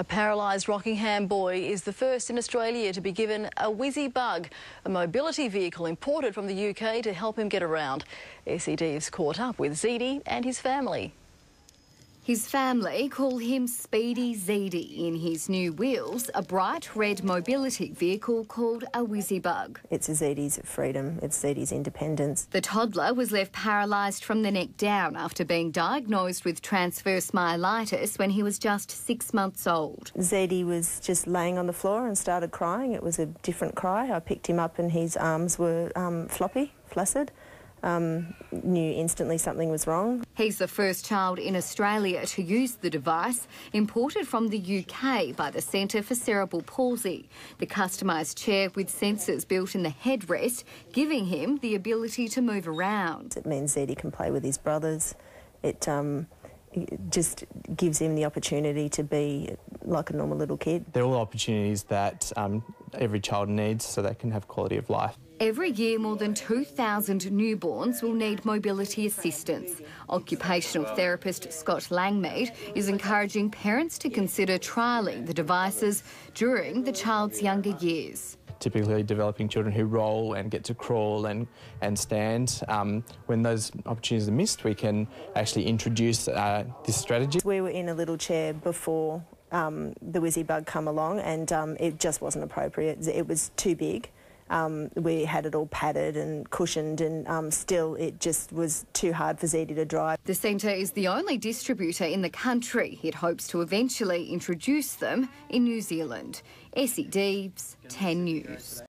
A paralysed Rockingham boy is the first in Australia to be given a Whizzy Bug, a mobility vehicle imported from the UK to help him get around. SED's caught up with Zedi and his family. His family call him Speedy Zedi. In his new wheels, a bright red mobility vehicle called a Whizzy Bug. It's Zedi's freedom, it's Zedi's independence. The toddler was left paralysed from the neck down after being diagnosed with transverse myelitis when he was just 6 months old. Zedi was just laying on the floor and started crying. It was a different cry. I picked him up and his arms were floppy, flaccid. Knew instantly something was wrong. He's the first child in Australia to use the device, imported from the UK by the Centre for Cerebral Palsy. The customised chair with sensors built in the headrest, giving him the ability to move around. It means Zedi can play with his brothers. It just gives him the opportunity to be like a normal little kid. They're all opportunities that every child needs so they can have quality of life. Every year, more than 2,000 newborns will need mobility assistance. Occupational therapist Scott Langmead is encouraging parents to consider trialling the devices during the child's younger years. Typically developing children who roll and get to crawl and stand. When those opportunities are missed, we can actually introduce this strategy. We were in a little chair before the Whizzy Bug come along, and it just wasn't appropriate. It was too big. We had it all padded and cushioned, and still it just was too hard for Zedi to drive. The centre is the only distributor in the country. It hopes to eventually introduce them in New Zealand. SED's 10 News.